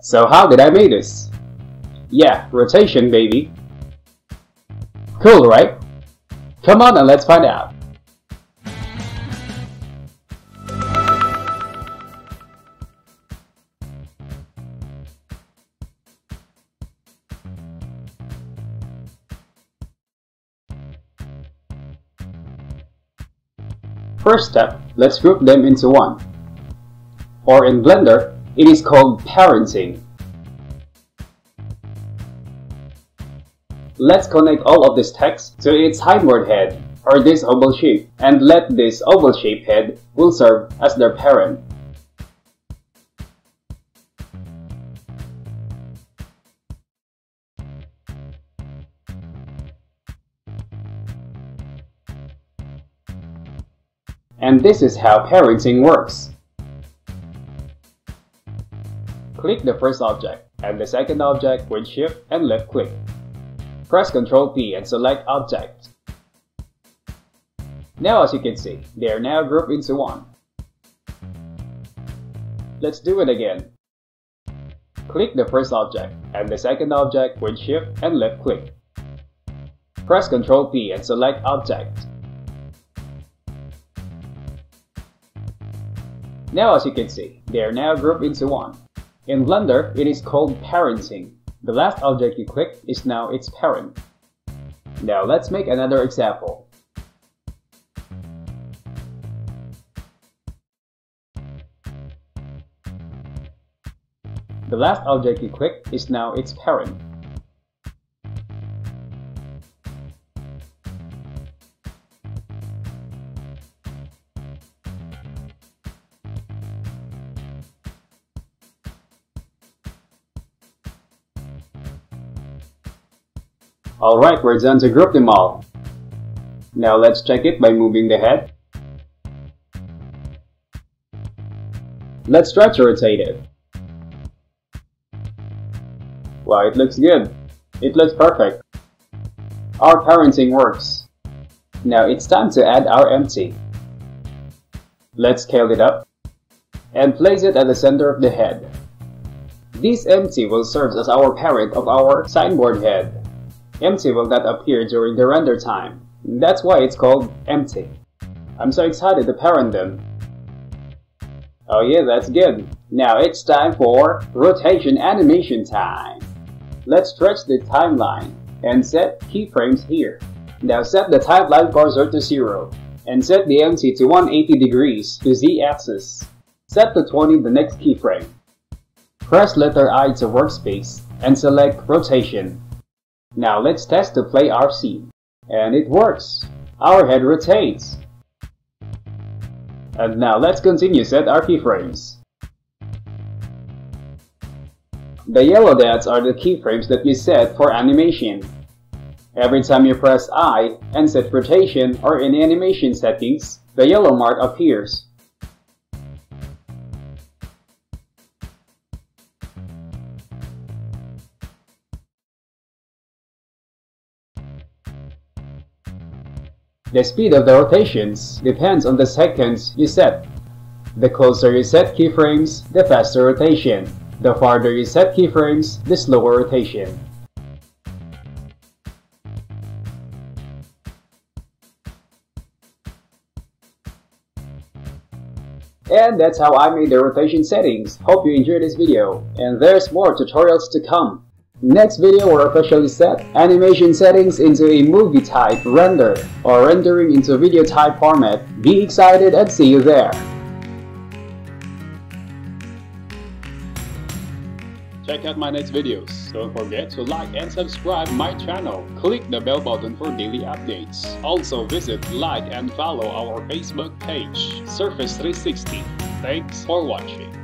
So how did I make this? Yeah, rotation baby. Cool, right? Come on and let's find out. First step, let's group them into one. Or in Blender, it is called parenting. Let's connect all of this text to its hindward head, or this oval shape, and let this oval shape head will serve as their parent. And this is how parenting works. Click the first object and the second object with Shift and left click. Press Ctrl P and select Object. Now as you can see, they are now grouped into one. Let's do it again. Click the first object and the second object with Shift and left click. Press Ctrl P and select Object. Now as you can see, they are now grouped into one. In Blender, it is called parenting. The last object you click is now its parent. Now let's make another example. The last object you click is now its parent. Alright, we're done to group them all. Now let's check it by moving the head. Let's try to rotate it. Wow, it looks good. It looks perfect. Our parenting works. Now it's time to add our empty. Let's scale it up and place it at the center of the head. This empty will serve as our parent of our signboard head. Empty will not appear during the render time. That's why it's called empty. I'm so excited to parent them. Oh yeah, that's good. Now it's time for rotation animation time. Let's stretch the timeline and set keyframes here. Now set the timeline cursor to 0 and set the empty to 180 degrees to Z-axis. Set to 20 the next keyframe. Press letter I to workspace and select rotation. Now let's test to play our scene. And it works! Our head rotates! And now let's continue set our keyframes. The yellow dots are the keyframes that you set for animation. Every time you press I and set rotation or in animation settings, the yellow mark appears. The speed of the rotations depends on the seconds you set. The closer you set keyframes, the faster rotation. The farther you set keyframes, the slower rotation. And that's how I made the rotation settings. Hope you enjoyed this video, and there's more tutorials to come. Next video will officially set animation settings into a movie type render or rendering into video type format. Be excited and see you there! Check out my next videos. Don't forget to like and subscribe my channel. Click the bell button for daily updates. Also visit, like, and follow our Facebook page, Surface360. Thanks for watching.